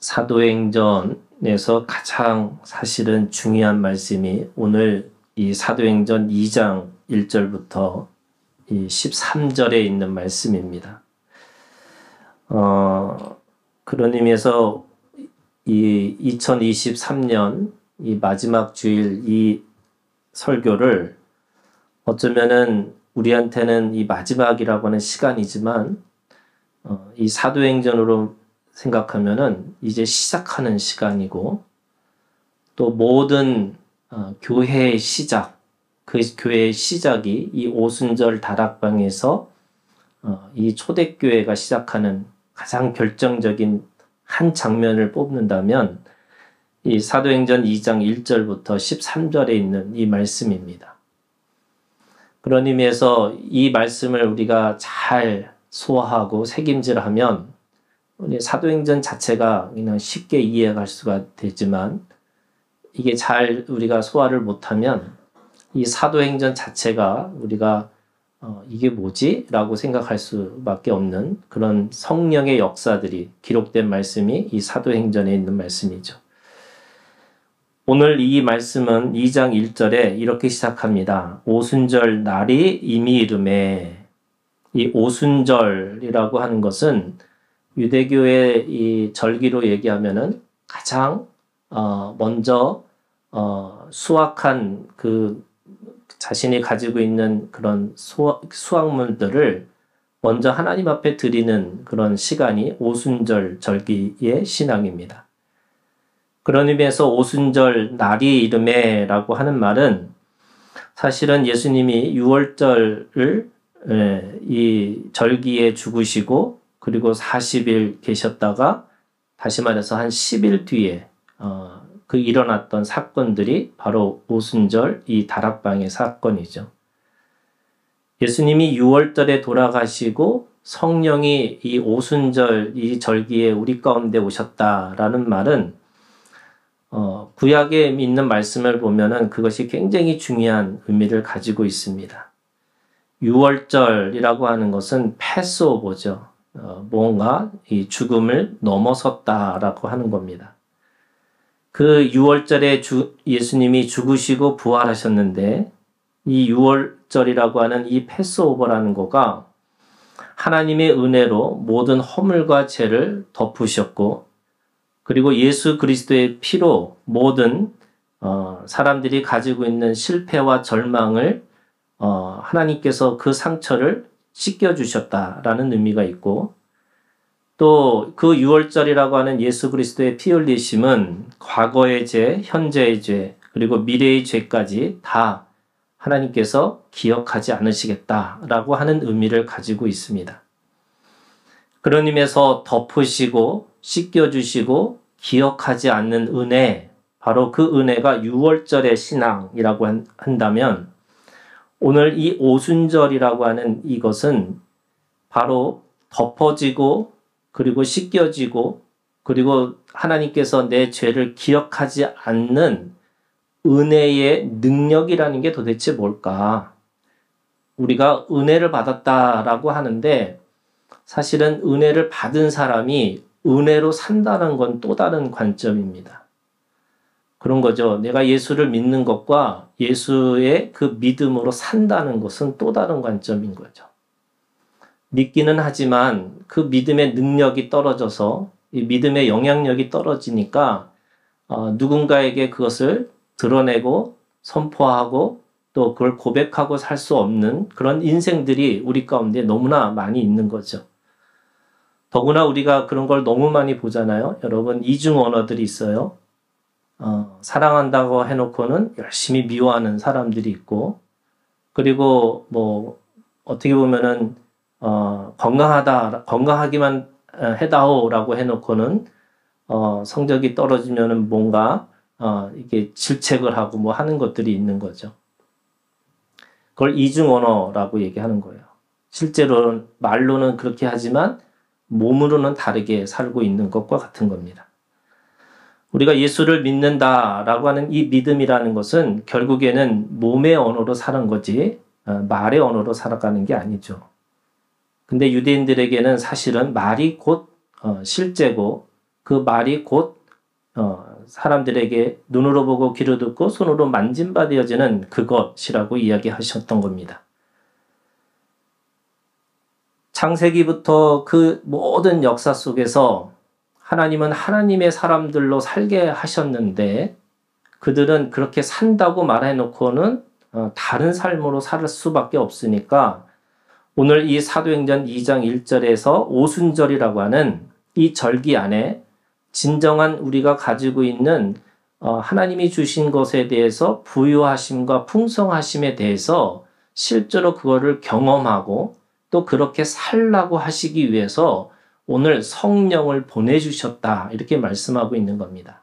사도행전에서 가장 사실은 중요한 말씀이 오늘 이 사도행전 2장 1절부터 이 13절에 있는 말씀입니다. 그런 의미에서 이 2023년 이 마지막 주일 이 설교를 어쩌면은 우리한테는 이 마지막이라고 하는 시간이지만 이 사도행전으로 생각하면은 이제 시작하는 시간이고 또 모든 교회의 시작, 그 교회의 시작이 이 오순절 다락방에서 이 초대교회가 시작하는 가장 결정적인 한 장면을 뽑는다면 이 사도행전 2장 1절부터 13절에 있는 이 말씀입니다. 그런 의미에서 이 말씀을 우리가 잘 소화하고 새김질하면 우리 사도행전 자체가 그냥 쉽게 이해할 수가 되지만 이게 잘 우리가 소화를 못하면 이 사도행전 자체가 우리가 이게 뭐지? 라고 생각할 수밖에 없는 그런 성령의 역사들이 기록된 말씀이 이 사도행전에 있는 말씀이죠. 오늘 이 말씀은 2장 1절에 이렇게 시작합니다. 오순절 날이 이미 이르매. 이 오순절이라고 하는 것은 유대교의 이 절기로 얘기하면은 가장 먼저 수확한 그 자신이 가지고 있는 그런 수확물들을 먼저 하나님 앞에 드리는 그런 시간이 오순절 절기의 신앙입니다. 그런 의미에서 오순절 날이 이르매라고 하는 말은 사실은 예수님이 6월절을 이 절기에 죽으시고 그리고 40일 계셨다가 다시 말해서 한 10일 뒤에 그 일어났던 사건들이 바로 오순절 이 다락방의 사건이죠. 예수님이 6월절에 돌아가시고 성령이 이 오순절 이 절기에 우리 가운데 오셨다라는 말은 구약에 있는 말씀을 보면은 그것이 굉장히 중요한 의미를 가지고 있습니다. 6월절이라고 하는 것은 패스오버죠. 뭔가 이 죽음을 넘어섰다라고 하는 겁니다. 그 6월절에 예수님이 죽으시고 부활하셨는데 이 6월절이라고 하는 이 패스오버라는 거가 하나님의 은혜로 모든 허물과 죄를 덮으셨고 그리고 예수 그리스도의 피로 모든 사람들이 가지고 있는 실패와 절망을 하나님께서 그 상처를 씻겨주셨다라는 의미가 있고 또 그 6월절이라고 하는 예수 그리스도의 피 흘리심은 과거의 죄, 현재의 죄, 그리고 미래의 죄까지 다 하나님께서 기억하지 않으시겠다라고 하는 의미를 가지고 있습니다. 그런 의미에서 덮으시고 씻겨주시고 기억하지 않는 은혜, 바로 그 은혜가 6월절의 신앙이라고 한다면 오늘 이 오순절이라고 하는 이것은 바로 덮어지고 그리고 씻겨지고 그리고 하나님께서 내 죄를 기억하지 않는 은혜의 능력이라는 게 도대체 뭘까? 우리가 은혜를 받았다라고 하는데 사실은 은혜를 받은 사람이 은혜로 산다는 건 또 다른 관점입니다. 그런 거죠. 내가 예수를 믿는 것과 예수의 그 믿음으로 산다는 것은 또 다른 관점인 거죠. 믿기는 하지만 그 믿음의 능력이 떨어져서 이 믿음의 영향력이 떨어지니까 누군가에게 그것을 드러내고 선포하고 또 그걸 고백하고 살 수 없는 그런 인생들이 우리 가운데 너무나 많이 있는 거죠. 더구나 우리가 그런 걸 너무 많이 보잖아요. 여러분 이중 언어들이 있어요. 사랑한다고 해놓고는 열심히 미워하는 사람들이 있고 그리고 뭐 어떻게 보면은 건강하기만 해다오라고 해놓고는 성적이 떨어지면은 뭔가 이게 질책을 하고 뭐 하는 것들이 있는 거죠. 그걸 이중 언어라고 얘기하는 거예요. 실제로는 말로는 그렇게 하지만 몸으로는 다르게 살고 있는 것과 같은 겁니다. 우리가 예수를 믿는다라고 하는 이 믿음이라는 것은 결국에는 몸의 언어로 사는 거지 말의 언어로 살아가는 게 아니죠. 근데 유대인들에게는 사실은 말이 곧 실제고 그 말이 곧 사람들에게 눈으로 보고 귀로 듣고 손으로 만진바 되어지는 그것이라고 이야기하셨던 겁니다. 창세기부터 그 모든 역사 속에서 하나님은 하나님의 사람들로 살게 하셨는데 그들은 그렇게 산다고 말해놓고는 다른 삶으로 살 수밖에 없으니까 오늘 이 사도행전 2장 1절에서 오순절이라고 하는 이 절기 안에 진정한 우리가 가지고 있는 하나님이 주신 것에 대해서 부유하심과 풍성하심에 대해서 실제로 그거를 경험하고 또 그렇게 살라고 하시기 위해서 오늘 성령을 보내주셨다 이렇게 말씀하고 있는 겁니다.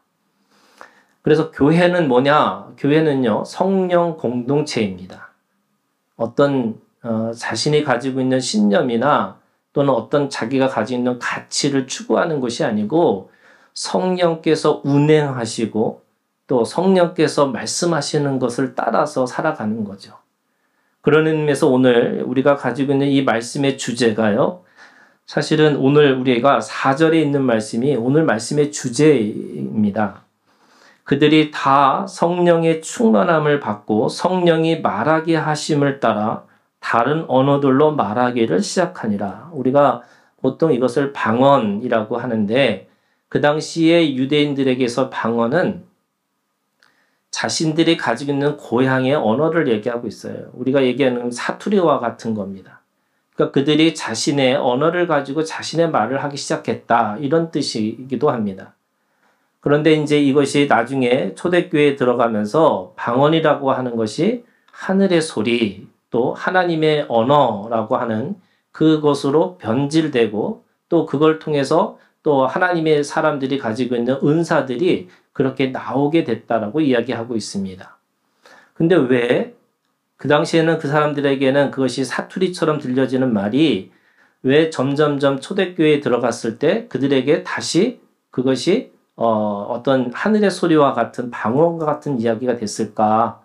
그래서 교회는 뭐냐? 교회는요 성령 공동체입니다. 어떤 자신이 가지고 있는 신념이나 또는 어떤 자기가 가지고 있는 가치를 추구하는 것이 아니고 성령께서 운행하시고 또 성령께서 말씀하시는 것을 따라서 살아가는 거죠. 그런 의미에서 오늘 우리가 가지고 있는 이 말씀의 주제가요. 사실은 오늘 우리가 4절에 있는 말씀이 오늘 말씀의 주제입니다. 그들이 다 성령의 충만함을 받고 성령이 말하게 하심을 따라 다른 언어들로 말하기를 시작하니라. 우리가 보통 이것을 방언이라고 하는데 그 당시에 유대인들에게서 방언은 자신들이 가지고 있는 고향의 언어를 얘기하고 있어요. 우리가 얘기하는 사투리와 같은 겁니다. 그러니까 그들이 자신의 언어를 가지고 자신의 말을 하기 시작했다. 이런 뜻이기도 합니다. 그런데 이제 이것이 나중에 초대교회에 들어가면서 방언이라고 하는 것이 하늘의 소리 또 하나님의 언어라고 하는 그것으로 변질되고 또 그걸 통해서 또 하나님의 사람들이 가지고 있는 은사들이 그렇게 나오게 됐다라고 이야기하고 있습니다. 근데 왜 그 당시에는 그 사람들에게는 그것이 사투리처럼 들려지는 말이 왜 점점점 초대교회에 들어갔을 때 그들에게 다시 그것이 어떤 하늘의 소리와 같은 방언과 같은 이야기가 됐을까?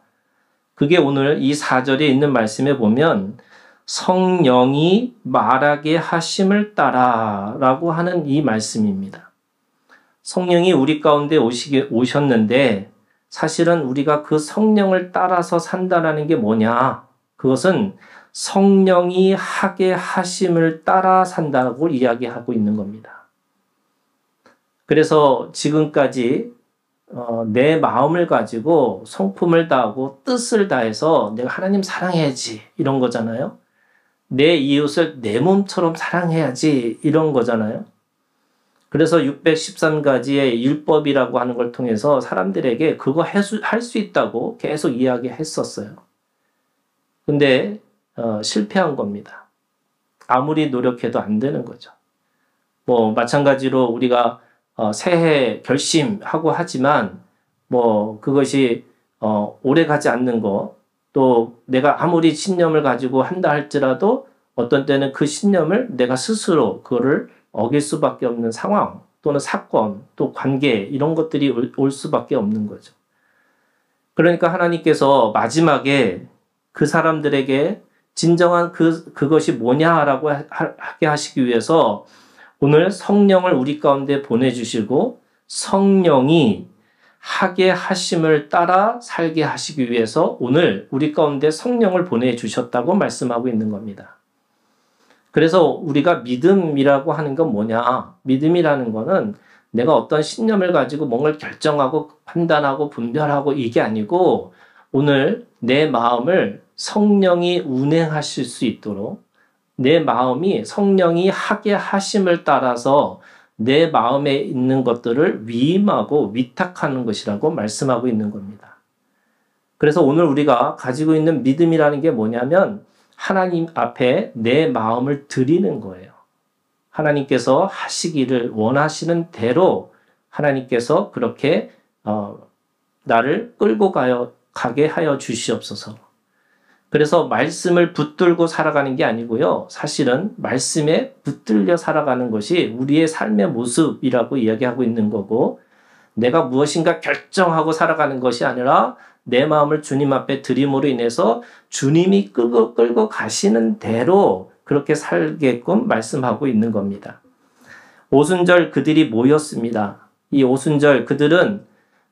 그게 오늘 이 4절에 있는 말씀에 보면 성령이 말하게 하심을 따라 라고 하는 이 말씀입니다. 성령이 우리 가운데 오셨는데 사실은 우리가 그 성령을 따라서 산다라는 게 뭐냐? 그것은 성령이 하게 하심을 따라 산다고 이야기하고 있는 겁니다. 그래서 지금까지 내 마음을 가지고 성품을 다하고 뜻을 다해서 내가 하나님 사랑해야지 이런 거잖아요. 내 이웃을 내 몸처럼 사랑해야지 이런 거잖아요. 그래서 613가지의 율법이라고 하는 걸 통해서 사람들에게 그거 할 수 있다고 계속 이야기했었어요. 근데 실패한 겁니다. 아무리 노력해도 안 되는 거죠. 뭐 마찬가지로 우리가 새해 결심하고 하지만 뭐 그것이 오래 가지 않는 거 또 내가 아무리 신념을 가지고 한다 할지라도 어떤 때는 그 신념을 내가 스스로 그거를 어길 수밖에 없는 상황 또는 사건 또 관계 이런 것들이 올 수밖에 없는 거죠. 그러니까 하나님께서 마지막에 그 사람들에게 진정한 그것이 뭐냐라고 하게 하시기 위해서 오늘 성령을 우리 가운데 보내주시고 성령이 하게 하심을 따라 살게 하시기 위해서 오늘 우리 가운데 성령을 보내주셨다고 말씀하고 있는 겁니다. 그래서 우리가 믿음이라고 하는 건 뭐냐? 믿음이라는 거는 내가 어떤 신념을 가지고 뭔가를 결정하고 판단하고 분별하고 이게 아니고 오늘 내 마음을 성령이 운행하실 수 있도록 내 마음이 성령이 하게 하심을 따라서 내 마음에 있는 것들을 위임하고 위탁하는 것이라고 말씀하고 있는 겁니다. 그래서 오늘 우리가 가지고 있는 믿음이라는 게 뭐냐면 하나님 앞에 내 마음을 드리는 거예요. 하나님께서 하시기를 원하시는 대로 하나님께서 그렇게 나를 끌고 가게 하여 주시옵소서. 그래서 말씀을 붙들고 살아가는 게 아니고요. 사실은 말씀에 붙들려 살아가는 것이 우리의 삶의 모습이라고 이야기하고 있는 거고 내가 무엇인가 결정하고 살아가는 것이 아니라 내 마음을 주님 앞에 드림으로 인해서 주님이 끌고 가시는 대로 그렇게 살게끔 말씀하고 있는 겁니다. 오순절 그들이 모였습니다. 이 오순절 그들은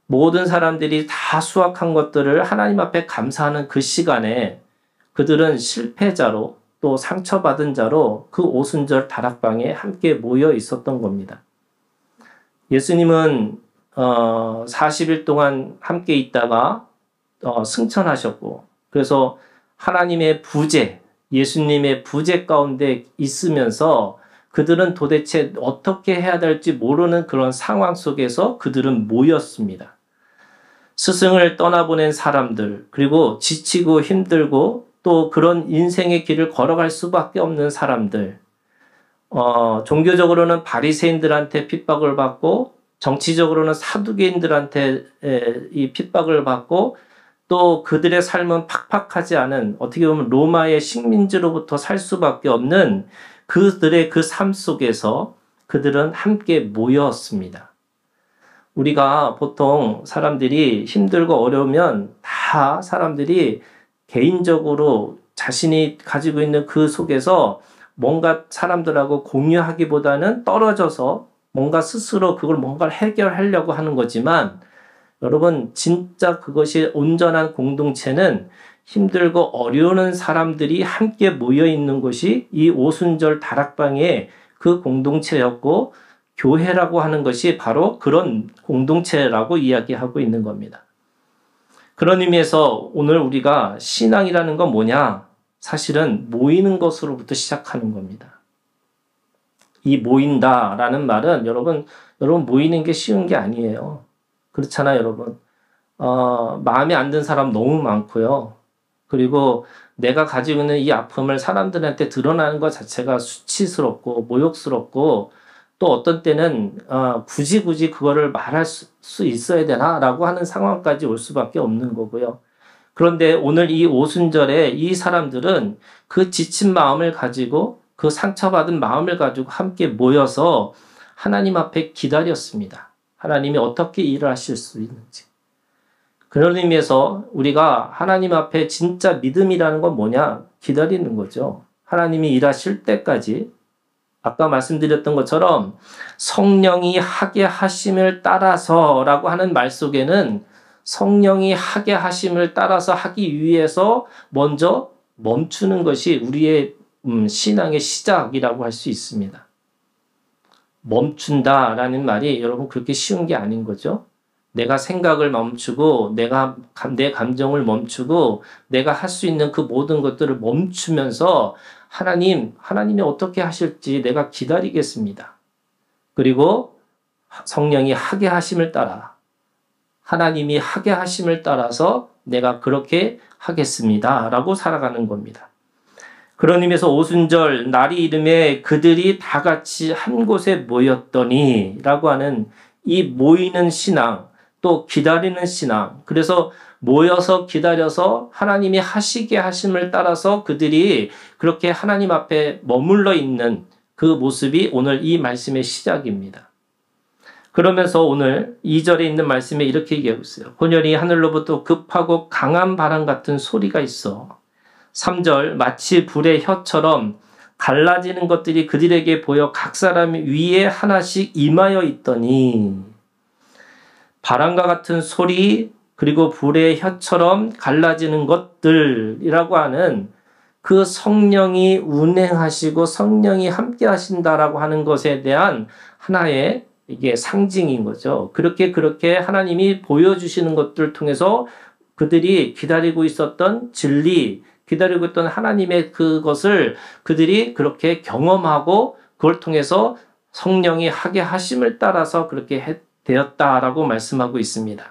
모든 사람들이 다 수확한 것들을 하나님 앞에 감사하는 그 시간에 그들은 실패자로 또 상처받은 자로 그 오순절 다락방에 함께 모여 있었던 겁니다. 예수님은 40일 동안 함께 있다가 승천하셨고, 그래서 하나님의 부재, 예수님의 부재 가운데 있으면서 그들은 도대체 어떻게 해야 될지 모르는 그런 상황 속에서 그들은 모였습니다. 스승을 떠나보낸 사람들, 그리고 지치고 힘들고 또 그런 인생의 길을 걸어갈 수밖에 없는 사람들, 종교적으로는 바리새인들한테 핍박을 받고 정치적으로는 사두개인들한테 이 핍박을 받고 또 그들의 삶은 팍팍하지 않은, 어떻게 보면 로마의 식민지로부터 살 수밖에 없는 그들의 그 삶 속에서 그들은 함께 모였습니다. 우리가 보통 사람들이 힘들고 어려우면 다 사람들이 개인적으로 자신이 가지고 있는 그 속에서 뭔가 사람들하고 공유하기보다는 떨어져서 뭔가 스스로 그걸 뭔가를 해결하려고 하는 거지만, 여러분 진짜 그것이 온전한 공동체는 힘들고 어려운 사람들이 함께 모여 있는 곳이 이 오순절 다락방의 그 공동체였고, 교회라고 하는 것이 바로 그런 공동체라고 이야기하고 있는 겁니다. 그런 의미에서 오늘 우리가 신앙이라는 건 뭐냐? 사실은 모이는 것으로부터 시작하는 겁니다. 이 모인다라는 말은 여러분 모이는 게 쉬운 게 아니에요. 그렇잖아요, 여러분. 마음에 안 든 사람 너무 많고요. 그리고 내가 가지고 있는 이 아픔을 사람들한테 드러나는 것 자체가 수치스럽고 모욕스럽고, 또 어떤 때는 굳이 그거를 말할 수 있어야 되나라고 하는 상황까지 올 수밖에 없는 거고요. 그런데 오늘 이 오순절에 이 사람들은 그 지친 마음을 가지고, 그 상처받은 마음을 가지고 함께 모여서 하나님 앞에 기다렸습니다. 하나님이 어떻게 일을 하실 수 있는지. 그런 의미에서 우리가 하나님 앞에 진짜 믿음이라는 건 뭐냐? 기다리는 거죠. 하나님이 일하실 때까지. 아까 말씀드렸던 것처럼 성령이 하게 하심을 따라서라고 하는 말 속에는 성령이 하게 하심을 따라서 하기 위해서 먼저 멈추는 것이 우리의 신앙의 시작이라고 할 수 있습니다. 멈춘다라는 말이 여러분 그렇게 쉬운 게 아닌 거죠. 내가 생각을 멈추고 내 감정을 멈추고 내가 할 수 있는 그 모든 것들을 멈추면서 하나님이 어떻게 하실지 내가 기다리겠습니다. 그리고 성령이 하게 하심을 따라, 하나님이 하게 하심을 따라서 내가 그렇게 하겠습니다. 라고 살아가는 겁니다. 그런 의미에서 오순절 날이 이름에 그들이 다 같이 한 곳에 모였더니 라고 하는 이 모이는 신앙, 또 기다리는 신앙, 그래서 모여서 기다려서 하나님이 하시게 하심을 따라서 그들이 그렇게 하나님 앞에 머물러 있는 그 모습이 오늘 이 말씀의 시작입니다. 그러면서 오늘 2절에 있는 말씀에 이렇게 얘기하고 있어요. 본연이 하늘로부터 급하고 강한 바람 같은 소리가 있어. 3절 마치 불의 혀처럼 갈라지는 것들이 그들에게 보여 각 사람 위에 하나씩 임하여 있더니, 바람과 같은 소리, 그리고 불의 혀처럼 갈라지는 것들이라고 하는 그 성령이 운행하시고 성령이 함께 하신다라고 하는 것에 대한 하나의 이게 상징인 거죠. 그렇게 하나님이 보여주시는 것들을 통해서 그들이 기다리고 있었던 진리, 기다리고 있던 하나님의 그것을 그들이 그렇게 경험하고 그걸 통해서 성령이 하게 하심을 따라서 그렇게 되었다라고 말씀하고 있습니다.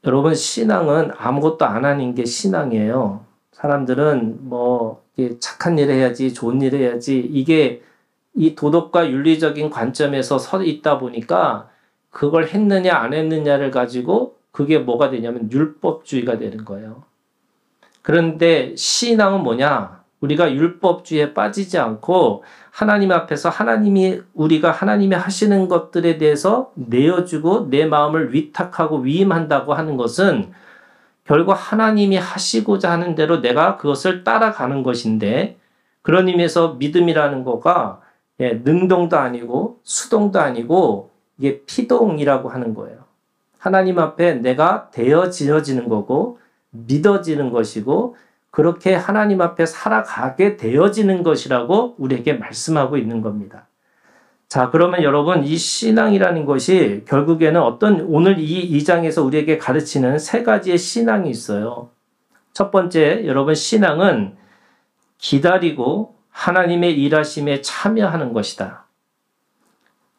여러분, 신앙은 아무것도 안 하는 게 신앙이에요. 사람들은 착한 일 해야지, 좋은 일 해야지, 이게 이 도덕과 윤리적인 관점에서 서 있다 보니까 그걸 했느냐 안 했느냐를 가지고 그게 뭐가 되냐면 율법주의가 되는 거예요. 그런데 신앙은 뭐냐? 우리가 율법주의에 빠지지 않고 하나님 앞에서 우리가 하나님이 하시는 것들에 대해서 내어주고 내 마음을 위탁하고 위임한다고 하는 것은 결국 하나님이 하시고자 하는 대로 내가 그것을 따라가는 것인데, 그런 의미에서 믿음이라는 거가 예, 능동도 아니고 수동도 아니고 이게 피동이라고 하는 거예요. 하나님 앞에 내가 되어지어지는 거고 믿어지는 것이고 그렇게 하나님 앞에 살아가게 되어지는 것이라고 우리에게 말씀하고 있는 겁니다. 자, 그러면 여러분 이 신앙이라는 것이 결국에는 오늘 이 2장에서 우리에게 가르치는 세 가지의 신앙이 있어요. 첫 번째, 여러분 신앙은 기다리고 하나님의 일하심에 참여하는 것이다.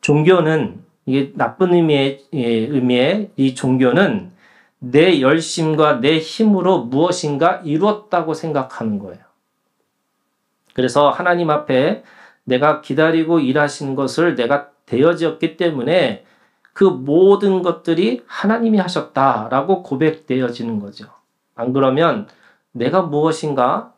종교는 이게 나쁜 의미의 이 종교는 내 열심과 내 힘으로 무엇인가 이루었다고 생각하는 거예요. 그래서 하나님 앞에 내가 기다리고 일하신 것을 내가 되어지었기 때문에 그 모든 것들이 하나님이 하셨다라고 고백되어지는 거죠. 안 그러면 내가 무엇인가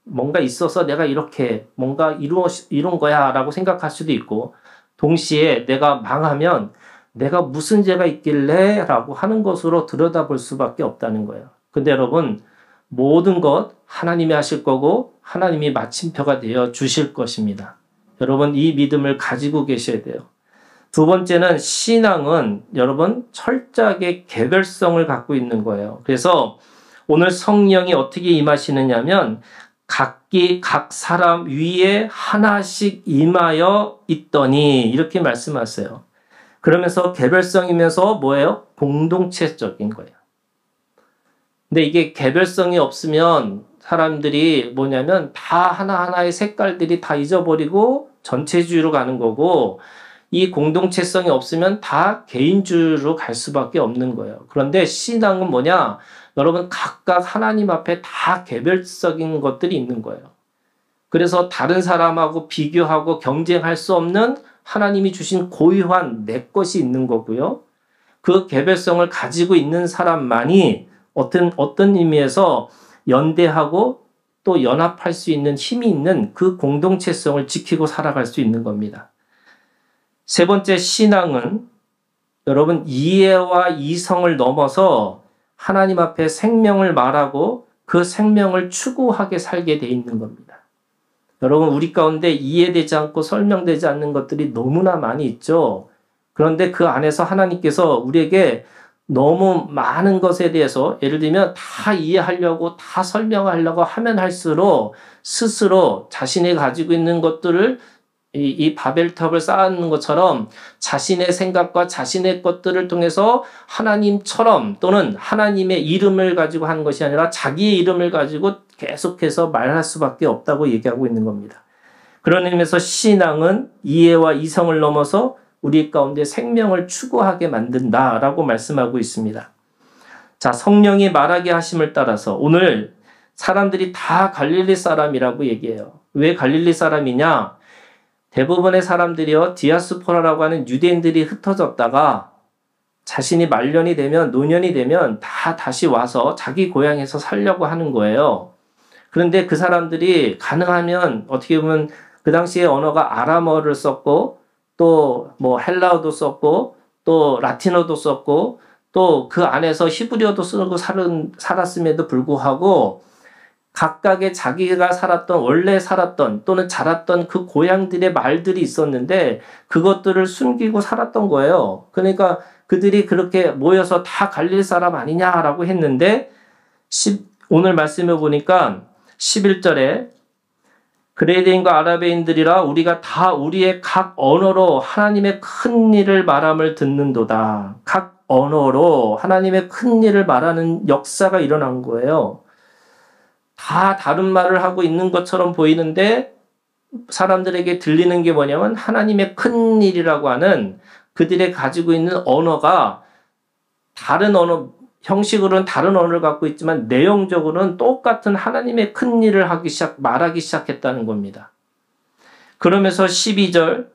뭔가 있어서 내가 이렇게 뭔가 이룬 거야 라고 생각할 수도 있고 동시에 내가 망하면 내가 무슨 죄가 있길래 라고 하는 것으로 들여다볼 수밖에 없다는 거예요. 근데 여러분 모든 것 하나님이 하실 거고 하나님이 마침표가 되어 주실 것입니다. 여러분 이 믿음을 가지고 계셔야 돼요. 두 번째는 신앙은 여러분 철저하게 개별성을 갖고 있는 거예요. 그래서 오늘 성령이 어떻게 임하시느냐면 각기 각 사람 위에 하나씩 임하여 있더니 이렇게 말씀하세요. 그러면서 개별성이면서 뭐예요? 공동체적인 거예요. 근데 이게 개별성이 없으면 사람들이 뭐냐면 다 하나하나의 색깔들이 다 잊어버리고 전체주의로 가는 거고 이 공동체성이 없으면 다 개인주의로 갈 수밖에 없는 거예요. 그런데 신앙은 뭐냐? 여러분 각각 하나님 앞에 다 개별적인 것들이 있는 거예요. 그래서 다른 사람하고 비교하고 경쟁할 수 없는 하나님이 주신 고유한 내 것이 있는 거고요. 그 개별성을 가지고 있는 사람만이 어떤 의미에서 연대하고 또 연합할 수 있는 힘이 있는 그 공동체성을 지키고 살아갈 수 있는 겁니다. 세 번째 신앙은 여러분 이해와 이성을 넘어서 하나님 앞에 생명을 말하고 그 생명을 추구하게 살게 돼 있는 겁니다. 여러분 우리 가운데 이해되지 않고 설명되지 않는 것들이 너무나 많이 있죠. 그런데 그 안에서 하나님께서 우리에게 너무 많은 것에 대해서 예를 들면 다 이해하려고 다 설명하려고 하면 할수록 스스로 자신이 가지고 있는 것들을 이 바벨탑을 쌓는 것처럼 자신의 생각과 자신의 것들을 통해서 하나님처럼 또는 하나님의 이름을 가지고 하는 것이 아니라 자기의 이름을 가지고 계속해서 말할 수밖에 없다고 얘기하고 있는 겁니다. 그런 의미에서 신앙은 이해와 이성을 넘어서 우리 가운데 생명을 추구하게 만든다라고 말씀하고 있습니다. 자, 성령이 말하게 하심을 따라서 오늘 사람들이 다 갈릴리 사람이라고 얘기해요. 왜 갈릴리 사람이냐? 대부분의 사람들이요, 디아스포라라고 하는 유대인들이 흩어졌다가 자신이 말년이 되면, 노년이 되면 다 다시 와서 자기 고향에서 살려고 하는 거예요. 그런데 그 사람들이 가능하면 어떻게 보면 그 당시에 언어가 아람어를 썼고 또 뭐 헬라어도 썼고 또 라틴어도 썼고 또 그 안에서 히브리어도 쓰고 살았음에도 불구하고 각각의 자기가 원래 살았던 또는 자랐던 그 고향들의 말들이 있었는데 그것들을 숨기고 살았던 거예요. 그러니까 그들이 그렇게 모여서 다 갈릴 사람 아니냐라고 했는데 오늘 말씀해 보니까 11절에 그레이드인과 아라베인들이라 우리가 다 우리의 각 언어로 하나님의 큰 일을 말함을 듣는도다. 각 언어로 하나님의 큰 일을 말하는 역사가 일어난 거예요. 다 다른 말을 하고 있는 것처럼 보이는데 사람들에게 들리는 게 뭐냐면 하나님의 큰 일이라고 하는 그들의 가지고 있는 언어가 다른 언어, 형식으로는 다른 언어를 갖고 있지만 내용적으로는 똑같은 하나님의 큰 일을 말하기 시작했다는 겁니다. 그러면서 12절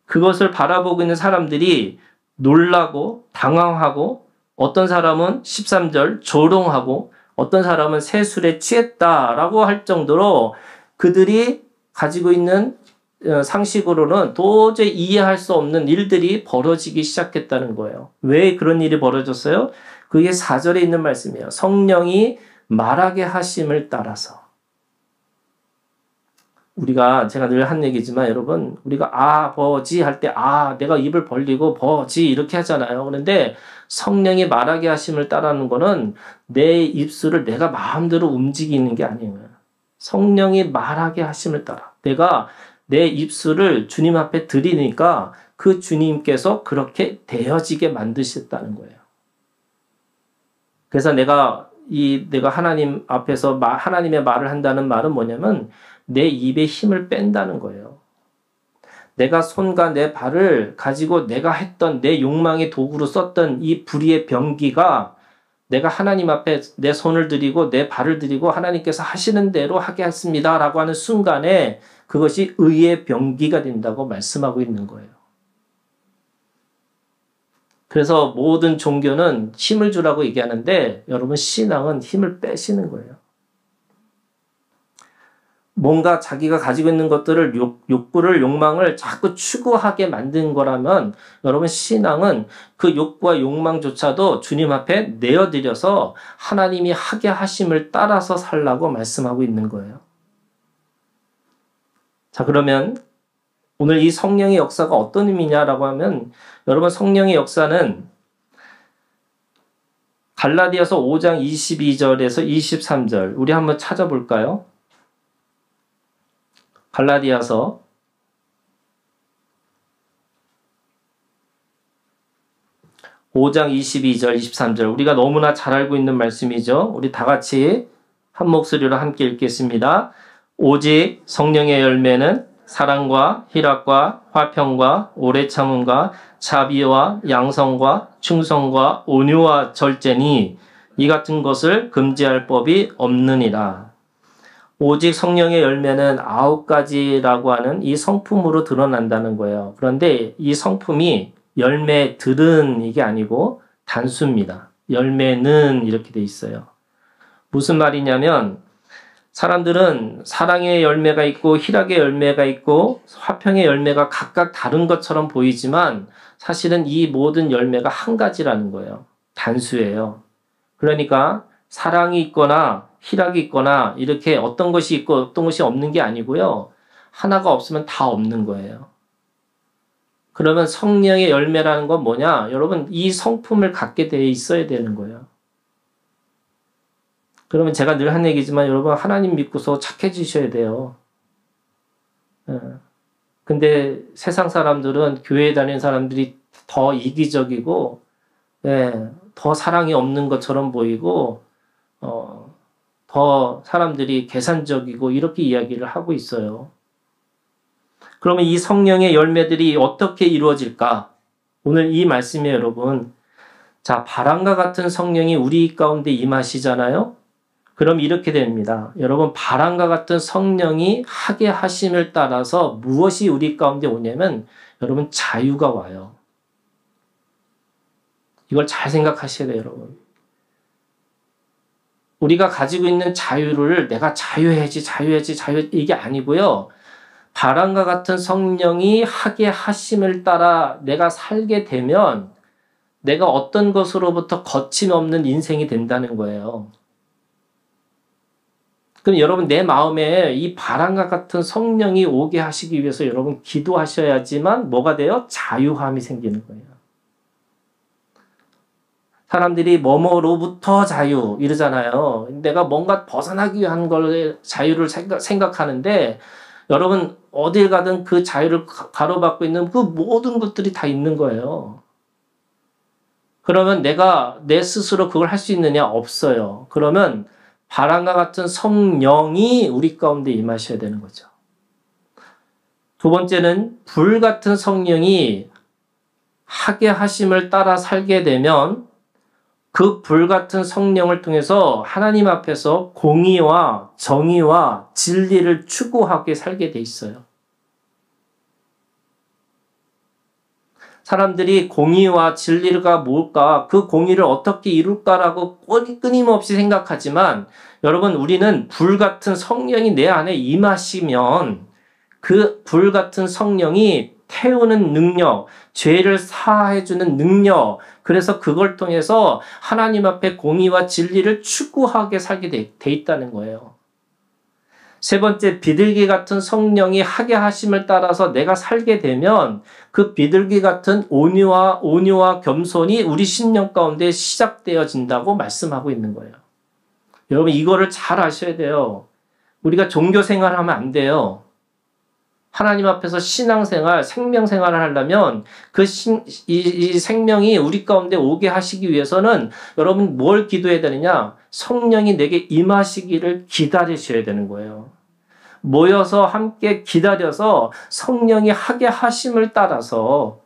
그것을 바라보고 있는 사람들이 놀라고 당황하고 어떤 사람은 13절 조롱하고 어떤 사람은 새술에 취했다라고 할 정도로 그들이 가지고 있는 상식으로는 도저히 이해할 수 없는 일들이 벌어지기 시작했다는 거예요. 왜 그런 일이 벌어졌어요? 그게 4절에 있는 말씀이에요. 성령이 말하게 하심을 따라서. 제가 늘 한 얘기지만 여러분, 우리가 아버지 할 때 내가 입을 벌리고 버지 이렇게 하잖아요. 그런데 성령이 말하게 하심을 따르는 거는 내 입술을 내가 마음대로 움직이는 게 아니에요. 성령이 말하게 하심을 따라. 내가 내 입술을 주님 앞에 드리니까 그 주님께서 그렇게 되어지게 만드셨다는 거예요. 그래서 내가 하나님 앞에서 하나님의 말을 한다는 말은 뭐냐면 내 입에 힘을 뺀다는 거예요. 내가 손과 내 발을 가지고 내가 했던 내 욕망의 도구로 썼던 이 불의의 병기가 내가 하나님 앞에 내 손을 드리고 내 발을 드리고 하나님께서 하시는 대로 하게 했습니다 라고 하는 순간에 그것이 의의 병기가 된다고 말씀하고 있는 거예요. 그래서 모든 종교는 힘을 주라고 얘기하는데 여러분 신앙은 힘을 빼시는 거예요. 뭔가 자기가 가지고 있는 것들을 욕구를 욕망을 자꾸 추구하게 만든 거라면 여러분 신앙은 그 욕구와 욕망조차도 주님 앞에 내어드려서 하나님이 하게 하심을 따라서 살라고 말씀하고 있는 거예요. 자, 그러면 오늘 이 성령의 역사가 어떤 의미냐라고 하면 여러분 성령의 역사는 갈라디아서 5장 22절에서 23절 우리 한번 찾아볼까요? 갈라디아서 5장 22절 23절 우리가 너무나 잘 알고 있는 말씀이죠. 우리 다 같이 한 목소리로 함께 읽겠습니다. 오직 성령의 열매는 사랑과 희락과 화평과 오래 참음과 자비와 양성과 충성과 온유와 절제니 이 같은 것을 금지할 법이 없느니라. 오직 성령의 열매는 9가지라고 하는 이 성품으로 드러난다는 거예요. 그런데 이 성품이 열매들은 이게 아니고 단수입니다. 열매는 이렇게 돼 있어요. 무슨 말이냐면 사람들은 사랑의 열매가 있고 희락의 열매가 있고 화평의 열매가 각각 다른 것처럼 보이지만 사실은 이 모든 열매가 한 가지라는 거예요. 단수예요. 그러니까 사랑이 있거나 희락이 있거나 이렇게 어떤 것이 있고 어떤 것이 없는 게 아니고요. 하나가 없으면 다 없는 거예요. 그러면 성령의 열매라는 건 뭐냐? 여러분 이 성품을 갖게 돼 있어야 되는 거예요. 그러면 제가 늘 한 얘기지만 여러분 하나님 믿고서 착해지셔야 돼요. 근데 세상 사람들은 교회에 다니는 사람들이 더 이기적이고 더 사랑이 없는 것처럼 보이고 더 사람들이 계산적이고 이렇게 이야기를 하고 있어요. 그러면 이 성령의 열매들이 어떻게 이루어질까? 오늘 이 말씀이에요, 여러분. 자, 바람과 같은 성령이 우리 가운데 임하시잖아요? 그럼 이렇게 됩니다. 여러분, 바람과 같은 성령이 하게 하심을 따라서 무엇이 우리 가운데 오냐면 여러분, 자유가 와요. 이걸 잘 생각하셔야 돼요, 여러분. 우리가 가지고 있는 자유를 내가 자유해야지 이게 아니고요. 바람과 같은 성령이 하게 하심을 따라 내가 살게 되면 내가 어떤 것으로부터 거침없는 인생이 된다는 거예요. 그럼 여러분 내 마음에 이 바람과 같은 성령이 오게 하시기 위해서 여러분 기도하셔야지만 뭐가 돼요? 자유함이 생기는 거예요. 사람들이 뭐뭐로부터 자유 이러잖아요. 내가 뭔가 벗어나기 위한 걸 자유를 생각하는데 여러분 어딜 가든 그 자유를 가로막고 있는 그 모든 것들이 다 있는 거예요. 그러면 내가 내 스스로 그걸 할 수 있느냐? 없어요. 그러면 바람과 같은 성령이 우리 가운데 임하셔야 되는 거죠. 두 번째는 불 같은 성령이 하게 하심을 따라 살게 되면 그 불 같은 성령을 통해서 하나님 앞에서 공의와 정의와 진리를 추구하게 살게 돼 있어요. 사람들이 공의와 진리가 뭘까, 그 공의를 어떻게 이룰까라고 끊임없이 생각하지만 여러분 우리는 불 같은 성령이 내 안에 임하시면 그 불 같은 성령이 태우는 능력, 죄를 사해주는 능력, 그래서 그걸 통해서 하나님 앞에 공의와 진리를 추구하게 살게 돼 있다는 거예요. 세 번째, 비둘기 같은 성령이 하게 하심을 따라서 내가 살게 되면 그 비둘기 같은 온유와 겸손이 우리 심령 가운데 시작되어진다고 말씀하고 있는 거예요. 여러분, 이거를 잘 아셔야 돼요. 우리가 종교 생활하면 안 돼요. 하나님 앞에서 신앙생활, 생명생활을 하려면 이 생명이 우리 가운데 오게 하시기 위해서는 여러분 뭘 기도해야 되느냐? 성령이 내게 임하시기를 기다리셔야 되는 거예요. 모여서 함께 기다려서 성령이 하게 하심을 따라서,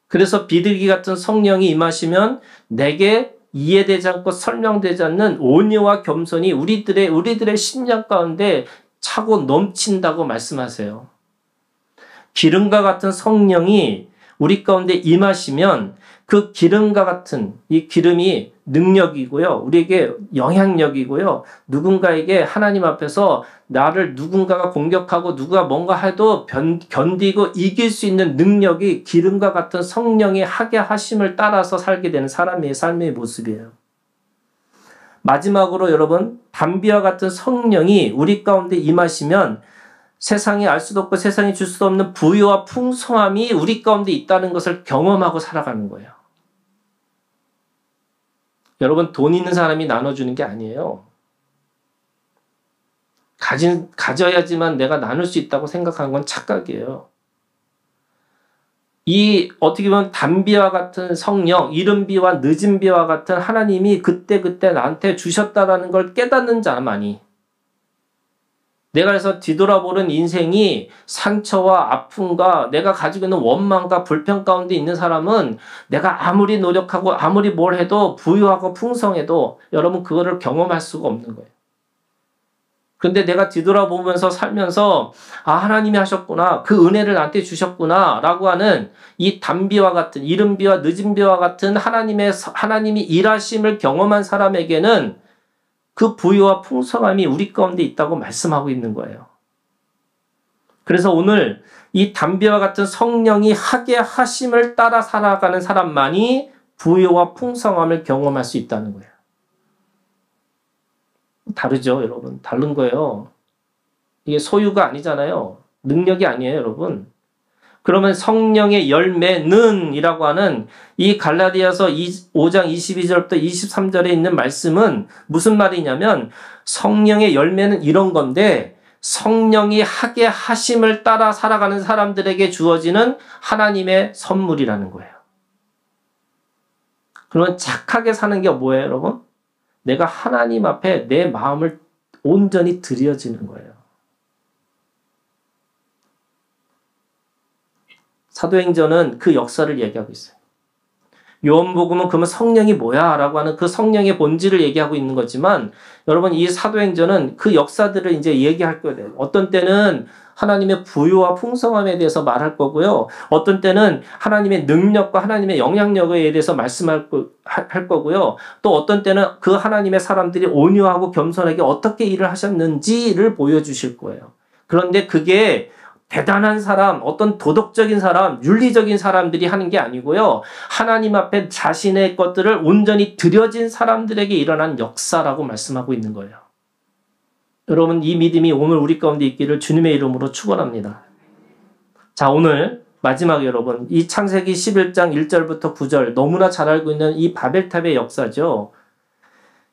그래서 비둘기 같은 성령이 임하시면 내게 이해되지 않고 설명되지 않는 온유와 겸손이 우리들의 심령 가운데 차고 넘친다고 말씀하세요. 기름과 같은 성령이 우리 가운데 임하시면 그 기름과 같은 이 기름이 능력이고요. 우리에게 영향력이고요. 누군가에게 하나님 앞에서 나를 누군가가 공격하고 누가 뭔가 해도 견디고 이길 수 있는 능력이 기름과 같은 성령이 하게 하심을 따라서 살게 되는 사람의 삶의 모습이에요. 마지막으로 여러분, 담비와 같은 성령이 우리 가운데 임하시면 세상이 알 수도 없고 세상이 줄 수도 없는 부유와 풍성함이 우리 가운데 있다는 것을 경험하고 살아가는 거예요. 여러분, 돈 있는 사람이 나눠주는 게 아니에요. 가져야지만 내가 나눌 수 있다고 생각하는 건 착각이에요. 어떻게 보면 단비와 같은 성령, 이른 비와 늦은 비와 같은 하나님이 그때그때 나한테 주셨다라는 걸 깨닫는 자만이, 내가 그래서 뒤돌아보는 인생이 상처와 아픔과 내가 가지고 있는 원망과 불평 가운데 있는 사람은 내가 아무리 노력하고 아무리 뭘 해도 부유하고 풍성해도 여러분 그거를 경험할 수가 없는 거예요. 그런데 내가 뒤돌아보면서 살면서 하나님이 하셨구나, 그 은혜를 나한테 주셨구나 라고 하는 이 단비와 같은, 이른 비와 늦은 비와 같은 하나님이 일하심을 경험한 사람에게는 그 부유와 풍성함이 우리 가운데 있다고 말씀하고 있는 거예요. 그래서 오늘 이 담비와 같은 성령이 하게 하심을 따라 살아가는 사람만이 부유와 풍성함을 경험할 수 있다는 거예요. 다르죠, 여러분. 다른 거예요. 이게 소유가 아니잖아요. 능력이 아니에요, 여러분. 그러면 성령의 열매는 이라고 하는 이 갈라디아서 5장 22절부터 23절에 있는 말씀은 무슨 말이냐면, 성령의 열매는 이런 건데 성령이 하게 하심을 따라 살아가는 사람들에게 주어지는 하나님의 선물이라는 거예요. 그러면 착하게 사는 게 뭐예요, 여러분? 내가 하나님 앞에 내 마음을 온전히 드려지는 거예요. 사도행전은 그 역사를 얘기하고 있어요. 요한복음은 그러면 성령이 뭐야? 라고 하는 그 성령의 본질을 얘기하고 있는 거지만, 여러분 이 사도행전은 그 역사들을 이제 얘기할 거예요. 어떤 때는 하나님의 부유와 풍성함에 대해서 말할 거고요. 어떤 때는 하나님의 능력과 하나님의 영향력에 대해서 말씀할 거고요. 또 어떤 때는 그 하나님의 사람들이 온유하고 겸손하게 어떻게 일을 하셨는지를 보여주실 거예요. 그런데 그게 대단한 사람, 어떤 도덕적인 사람, 윤리적인 사람들이 하는 게 아니고요. 하나님 앞에 자신의 것들을 온전히 드려진 사람들에게 일어난 역사라고 말씀하고 있는 거예요. 여러분, 이 믿음이 오늘 우리 가운데 있기를 주님의 이름으로 축원합니다. 자, 오늘 마지막에 여러분, 이 창세기 11장 1절부터 9절 너무나 잘 알고 있는 이 바벨탑의 역사죠.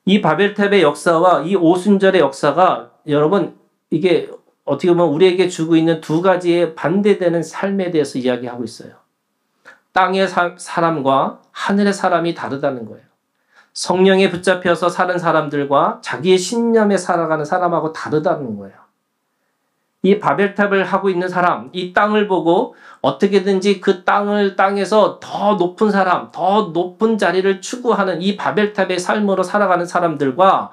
이 바벨탑의 역사와 이 오순절의 역사가 여러분, 이게 어떻게 보면 우리에게 주고 있는 두 가지의 반대되는 삶에 대해서 이야기하고 있어요. 땅의 사람과 하늘의 사람이 다르다는 거예요. 성령에 붙잡혀서 사는 사람들과 자기의 신념에 살아가는 사람하고 다르다는 거예요. 이 바벨탑을 하고 있는 사람, 이 땅을 보고 어떻게든지 그 땅에서 더 높은 사람, 더 높은 자리를 추구하는 이 바벨탑의 삶으로 살아가는 사람들과,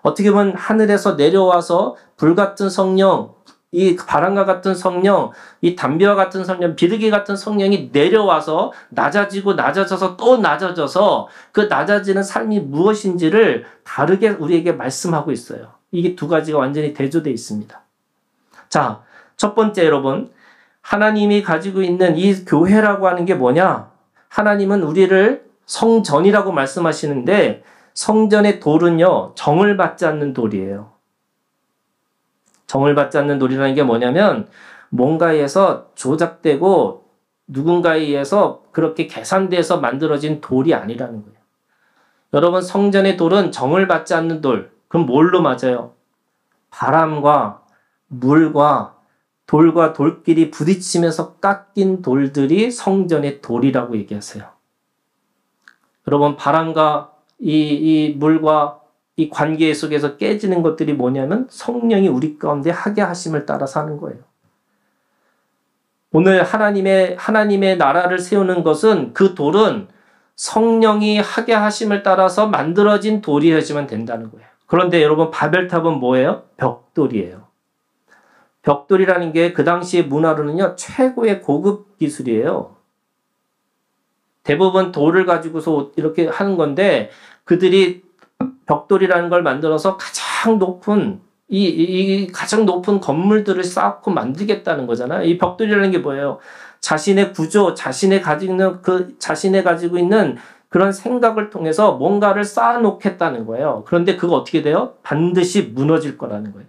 어떻게 보면 하늘에서 내려와서 불같은 성령, 이 바람과 같은 성령, 이 담비와 같은 성령, 비둘기 같은 성령이 내려와서 낮아져서 또 낮아져서 그 낮아지는 삶이 무엇인지를 다르게 우리에게 말씀하고 있어요. 이게 두 가지가 완전히 대조되어 있습니다. 자, 첫 번째 여러분, 하나님이 가지고 있는 이 교회라고 하는 게 뭐냐? 하나님은 우리를 성전이라고 말씀하시는데, 성전의 돌은요, 정을 받지 않는 돌이에요. 정을 받지 않는 돌이라는 게 뭐냐면 뭔가에 의해서 조작되고 누군가에 의해서 그렇게 계산돼서 만들어진 돌이 아니라는 거예요. 여러분, 성전의 돌은 정을 받지 않는 돌. 그럼 뭘로 맞아요? 바람과 물과 돌과 돌끼리 부딪히면서 깎인 돌들이 성전의 돌이라고 얘기하세요. 여러분, 바람과 이 물과 이 관계 속에서 깨지는 것들이 뭐냐면 성령이 우리 가운데 하게 하심을 따라서 하는 거예요. 오늘 하나님의 나라를 세우는 것은 그 돌은 성령이 하게 하심을 따라서 만들어진 돌이어야지만 된다는 거예요. 그런데 여러분, 바벨탑은 뭐예요? 벽돌이에요. 벽돌이라는 게 그 당시의 문화로는요, 최고의 고급 기술이에요. 대부분 돌을 가지고서 이렇게 하는 건데, 그들이 벽돌이라는 걸 만들어서 가장 높은, 가장 높은 건물들을 쌓고 만들겠다는 거잖아요. 이 벽돌이라는 게 뭐예요? 자신의 구조, 자신이 가지고 있는 그런 생각을 통해서 뭔가를 쌓아놓겠다는 거예요. 그런데 그거 어떻게 돼요? 반드시 무너질 거라는 거예요.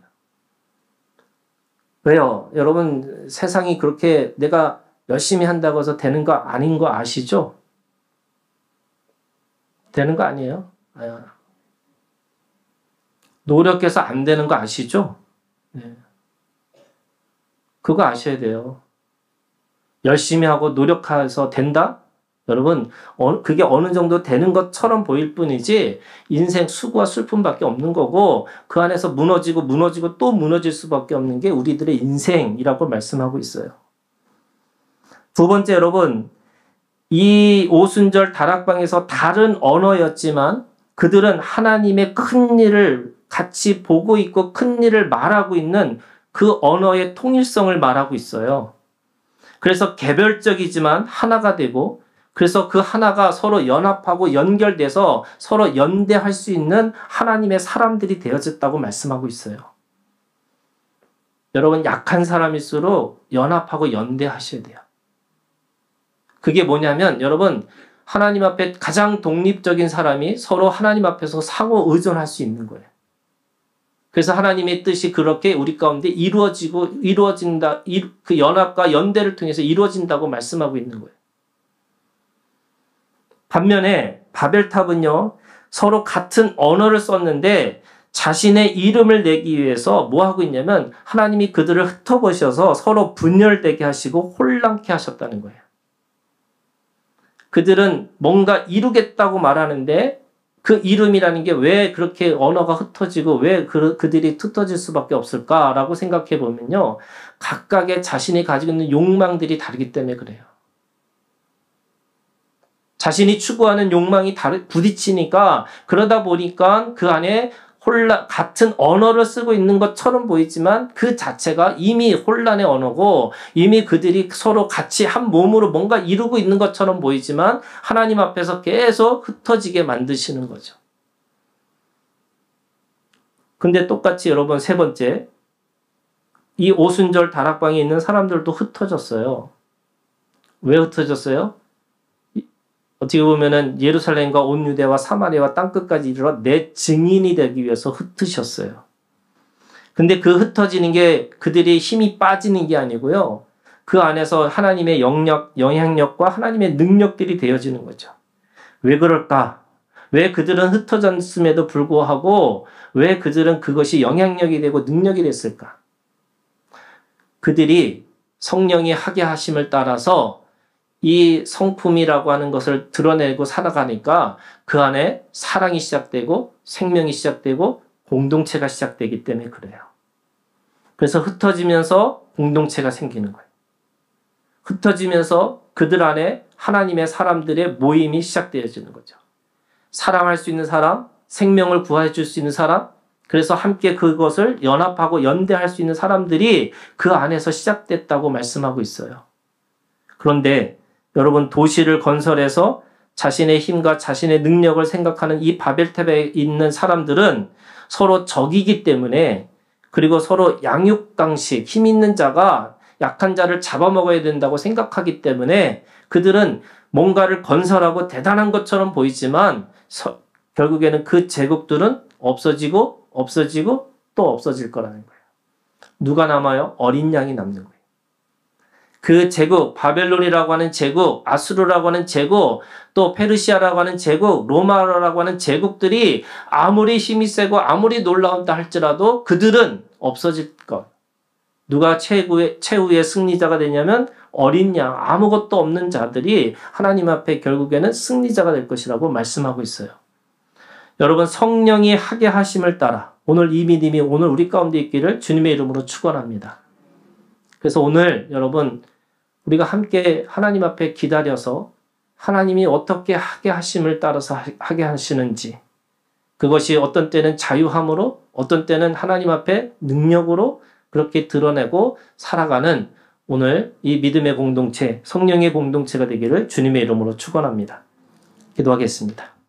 왜요? 여러분, 세상이 그렇게 내가 열심히 한다고 해서 되는 거 아닌 거 아시죠? 되는 거 아니에요? 노력해서 안 되는 거 아시죠? 네. 그거 아셔야 돼요. 열심히 하고 노력해서 된다? 여러분, 그게 어느 정도 되는 것처럼 보일 뿐이지 인생 수고와 슬픔밖에 없는 거고 그 안에서 무너지고 또 무너질 수밖에 없는 게 우리들의 인생이라고 말씀하고 있어요. 두 번째, 여러분, 이 오순절 다락방에서 다른 언어였지만 그들은 하나님의 큰 일을 같이 보고 있고 큰 일을 말하고 있는 그 언어의 통일성을 말하고 있어요. 그래서 개별적이지만 하나가 되고 그래서 그 하나가 서로 연합하고 연결돼서 서로 연대할 수 있는 하나님의 사람들이 되어졌다고 말씀하고 있어요. 여러분, 약한 사람일수록 연합하고 연대하셔야 돼요. 그게 뭐냐면 여러분, 하나님 앞에 가장 독립적인 사람이 서로 하나님 앞에서 상호 의존할 수 있는 거예요. 그래서 하나님의 뜻이 그렇게 우리 가운데 이루어진다, 그 연합과 연대를 통해서 이루어진다고 말씀하고 있는 거예요. 반면에 바벨탑은요, 서로 같은 언어를 썼는데 자신의 이름을 내기 위해서 뭐 하고 있냐면 하나님이 그들을 흩어버셔서 서로 분열되게 하시고 혼란케 하셨다는 거예요. 그들은 뭔가 이루겠다고 말하는데 그 이름이라는 게 왜 그렇게 언어가 흩어지고 왜 그들이 흩어질 수밖에 없을까라고 생각해 보면요, 각각의 자신이 가지고 있는 욕망들이 다르기 때문에 그래요. 자신이 추구하는 욕망이 부딪히니까 그러다 보니까 그 안에 같은 언어를 쓰고 있는 것처럼 보이지만 그 자체가 이미 혼란의 언어고 이미 그들이 서로 같이 한 몸으로 뭔가 이루고 있는 것처럼 보이지만 하나님 앞에서 계속 흩어지게 만드시는 거죠. 근데 똑같이 여러분, 세 번째, 이 오순절 다락방에 있는 사람들도 흩어졌어요. 왜 흩어졌어요? 어떻게 보면은 예루살렘과 온 유대와 사마리아와 땅끝까지 이르러 내 증인이 되기 위해서 흩으셨어요. 근데 그 흩어지는 게 그들이 힘이 빠지는 게 아니고요, 그 안에서 하나님의 영향력과 하나님의 능력들이 되어지는 거죠. 왜 그럴까? 왜 그들은 흩어졌음에도 불구하고 왜 그들은 그것이 영향력이 되고 능력이 됐을까? 그들이 성령이 하게 하심을 따라서 이 성품이라고 하는 것을 드러내고 살아가니까 그 안에 사랑이 시작되고 생명이 시작되고 공동체가 시작되기 때문에 그래요. 그래서 흩어지면서 공동체가 생기는 거예요. 흩어지면서 그들 안에 하나님의 사람들의 모임이 시작되어지는 거죠. 사랑할 수 있는 사람, 생명을 구해 줄 수 있는 사람, 그래서 함께 그것을 연합하고 연대할 수 있는 사람들이 그 안에서 시작됐다고 말씀하고 있어요. 그런데 여러분, 도시를 건설해서 자신의 힘과 자신의 능력을 생각하는 이 바벨탑에 있는 사람들은 서로 적이기 때문에, 그리고 서로 양육강식, 힘 있는 자가 약한 자를 잡아먹어야 된다고 생각하기 때문에 그들은 뭔가를 건설하고 대단한 것처럼 보이지만 결국에는 그 제국들은 없어지고 또 없어질 거라는 거예요. 누가 남아요? 어린 양이 남는 거예요. 그 제국, 바벨론이라고 하는 제국, 아수르라고 하는 제국, 또 페르시아라고 하는 제국, 로마라고 하는 제국들이 아무리 힘이 세고 아무리 놀라운다 할지라도 그들은 없어질 것. 누가 최후의 승리자가 되냐면 어린 양, 아무것도 없는 자들이 하나님 앞에 결국에는 승리자가 될 것이라고 말씀하고 있어요. 여러분, 성령이 하게 하심을 따라 오늘 이 믿음이 오늘 우리 가운데 있기를 주님의 이름으로 축원합니다. 그래서 오늘 여러분, 우리가 함께 하나님 앞에 기다려서 하나님이 어떻게 하게 하심을 따라서 하게 하시는지, 그것이 어떤 때는 자유함으로, 어떤 때는 하나님 앞에 능력으로 그렇게 드러내고 살아가는 오늘 이 믿음의 공동체, 성령의 공동체가 되기를 주님의 이름으로 축원합니다. 기도하겠습니다.